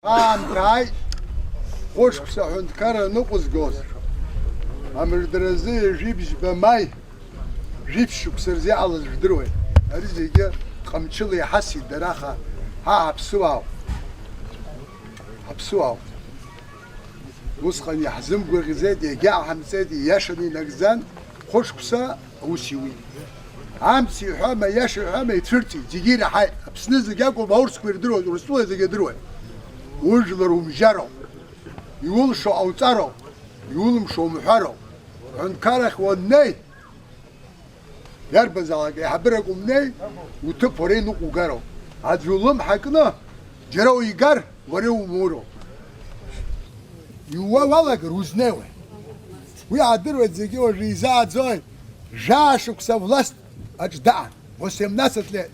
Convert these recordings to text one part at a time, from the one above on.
Антай خوش بسحوند كارا نقص جوز عمر درزي جيبش بماي جيبش بسرزي على الجدروي هرزي جا قمتشلي حسي دراخة ها بسواو بسواو وسخن يحزم بغزادي جاع حمسادي ياشني نجزان خوش بسا وسيوي عمسي حما ياشي حما يتفرتي تجينا حي بسنز جاكو باورس كبير دروي ورسوله زي دروي وجلرهم جرو يقول شو أوتارو يقول شو محارو عند كارخ والناي يربز على يحبركم ناي وتبورين وقارو عاد يقولهم حكنا جرو يقار وريو مورو يوا والله روزناوي ويعدروا الزكي والريزات زاي جاشو كسافلاست أجدع وسيمناس تلاقي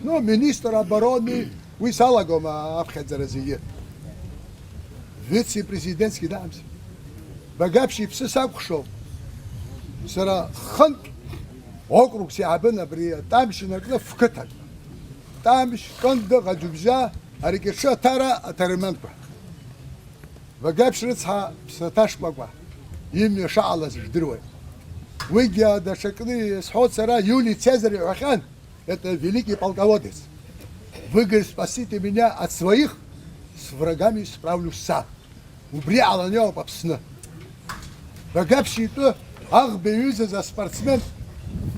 نو مينيستر بروني ويسالقوا ما أفخد زرزية فيتسي بريزيدنتسكي دامس بقابشي بسساق خشو سرا خنق عقرق سيعبنا بري تامش نقلا فكتل تامش قند غجبجا هريكشا ترى أترمنتوا بقابش رتصها بستاش بقوا يمي شعلا زجدروي ويجي ده شكلي سحوت سرا يولي цезарь Иоанн это великий полководец. Вы, говорит, спасите меня от своих, с врагами справлюсь сам. Убрал на него попсна. Богапший то, ах, беюза за спортсмен,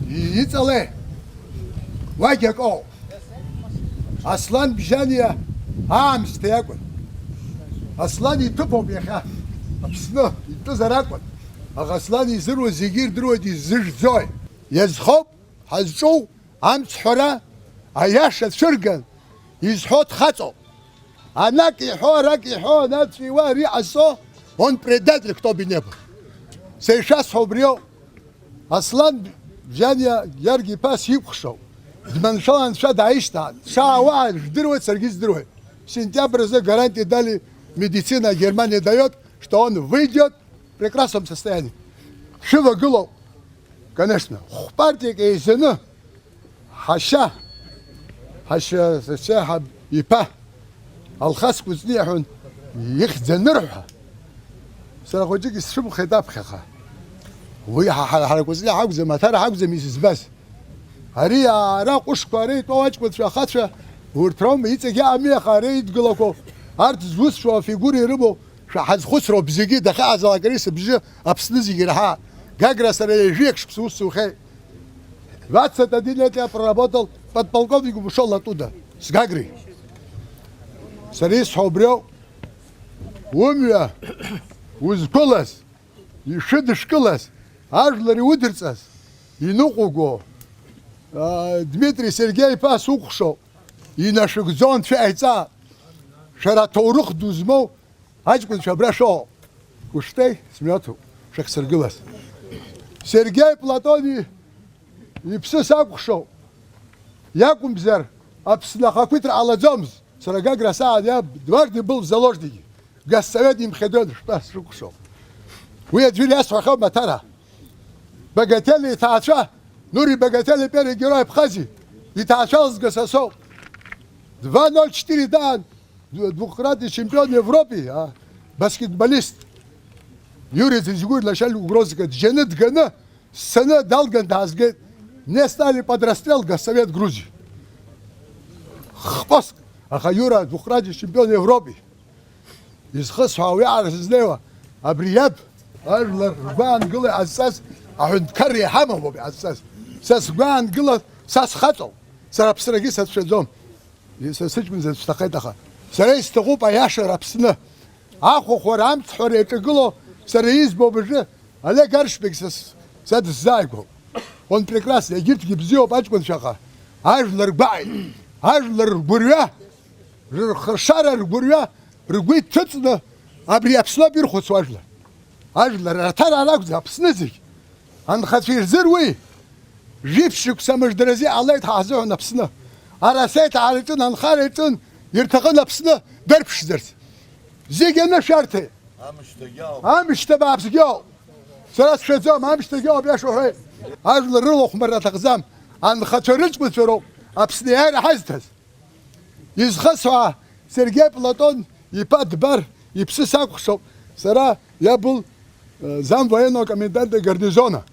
и целé. Вагяко. Аслан бжания, стягун. Аслан и тупо беха. Попсна, и то заракван. Ах, Аслан и зыру зигир друди зыжзой. Язхоп, хазчоу, схора, а яша шырган. يزحوت خاتو أناك يحو راك يحو ناتفي واري عصو هون بريدات لكتوبي نيبو سيشاس حبريو أصلا جانيا يرجي باس يبخشو من شان شاد عيشتا شا واحد دروي سرجيز دروي сентябрь за гарантии дали медицина Германия дает что он выйдет в прекрасном состоянии шива гыло конечно партия кейсена хаша حاشا ساحب يباه الخاص كوزنيحون يخزن روحه سرقوجيك شبو خطاب خخا وهي حركوزني عاوز ما ترى عاوز ميسس بس هريا راقوش قريت واج كنت خاطره ورتروم يتجي امي خريت قلكو ارت زوس شو فيغوري ربو حز خسرو بزيجي دخا ازاغريس بجي ابسنزي جرها гагра сарежек шпсусу хе 21 лет я проработал подполковником, ушел оттуда, с Гагры. Сарис Хобрёв, Умя, Узколас, и Шидышколас, Ажлари Удрцас, и Нукуго, Дмитрий Сергей Пас Укшо, и наш Гзон Фяйца, Шараторух Дузмо, Ачкун Шабрашо, Куштей, Смяту, Шахсаргилас. Сергей Платони, и Псис Акушо. Якум бзер, абснаха على جامز سرقا قرصا يا دوارد بل زلوج دي قصوات يمخدون بس شو ويا تجيلي اسمع خو ما ترى بقتلي تعشى نوري بقتلي بيري جراي بخزي يتعشى قصصو 2-0-4 دان двукратный чемпион Европы баскетболист Юрий Зизгур лошал угрозы جنت гана сана далган дазгет не стали под расстрел Госсовет Грузии. Хпоск, Ахаюра, двукратный чемпион Европы. Из Хасхауя Арзлева, Абрияб, Арлер, Гуан Гулы Ассас, Ахунд Карри Хамовоби Ассас. Сас Гуан Гулы Сас Хатл, Сарапсраги Сатшедзом. И Сасичмин Застахетаха. Сарейс Тагуп Аяша Рапсна. Аху Хорам Тхореча Гуло, Сареиз Бобже, Але Гаршбек Сад Зайгу. Он прекрасный, египетский бзио, пачкун шаха. Ажлар бай, ажлар буря, шарар буря, ргуй цуцна, абриапсла бирхут сважла. Ажлар ратар алак запснезик. Ан хатфир зируи, жившик самаждрази алайт хазу напсна. Арасайт алитун анхаритун, يرتقى напсна, дерпш зерт. Зигена шарты. Амишта бабс гео. Сарас шедзам, амишта гео бяшухай. أجل الرلوخ مرة تقزام عن خطرج بثرو أبسنيان حزتز يزخصوا Сергей Платон ипад бар, и псы сакушов. Сара я был зам военного коменданта гарнизона.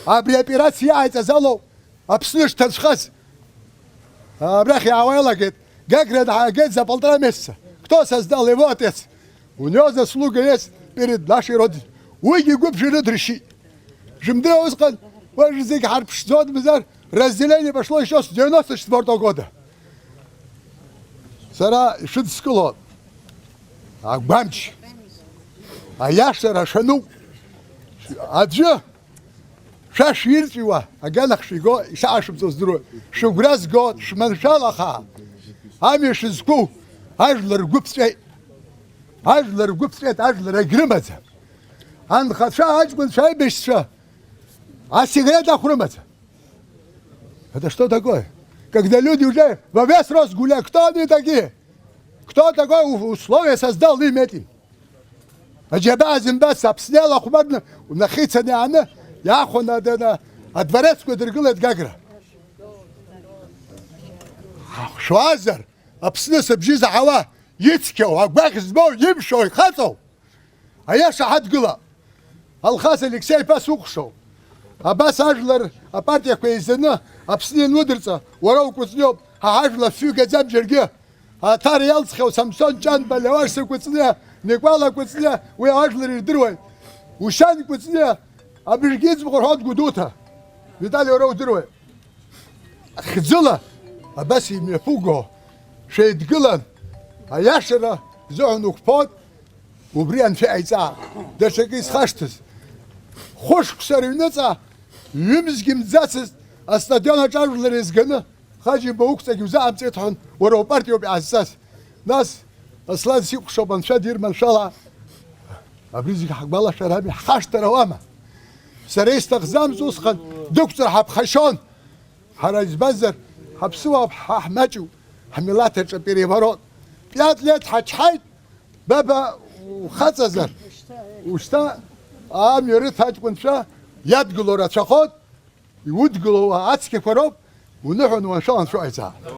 А при операции яйца залов, обслышь ташхас. Брахи Ауэла говорит, Гагрид Хагет за 1,5 месяца. Кто создал его отец? У него заслуга есть перед нашей родиной. Уйги губ жирит реши. Жимдра Ускан, Важизик Харпшзот Бизар, разделение пошло еще с 94 года. Сара Шидскулот. А Бамч. А я Шарашу. Аджа. Шаширтива, а Ганах Шиго, Шашим Здоровье. Шуграз год, Шманшалаха. Амишизку, Ажлер Гупсвей. Ажлер Гупсвей, Ажлер Гримаза. Анхаша Аджман Шайбишша. А сигарета хрумается. Это что такое? Когда люди уже во весь рост гуляют, кто они такие? Кто такое условие создал им этим? А джаба зимбас обсняла хумарно, нахица не она, я хона дана, а дворецкую дергулет гагра. Швазер, обснес обжиза хава, яцкел, а бах сбол емшой хатов. А я шахат гула. Алхас Алексей посухшел. А бас ажлар, а партия квейзена, обснен удрца, воров кузнёб, а ажла фюга зам жерге. А тар ялцхел Самсон Чан балявашся куцня, Никвала куцня, уй ажлар ирдруй. Ушан куцня, а бежгиц бухот гудута. Виталий воров друй. Хзила, а бас им фуго, шейд гилан, а яшера зогнух под, убриан фейца, да шекис хаштес. Хош ксаринеца, юмзгим зацес, а стадиона чарлер изгана, хаджи баукса гюзам цетхан, воров партию биассас. Нас аслан сик шобан шадир маншала. Абризик хакбала шараби хаштаравама. Сарейстах замзусхан, доктор хабхашон. Харайз базар, хабсуа хахмачу, хамилата переворот. 5 лет хачхайт, баба хацазар. Уста Амиры тачкунша, яд глора чахот, и уд глова ацки фароб, унахану аншан шайца.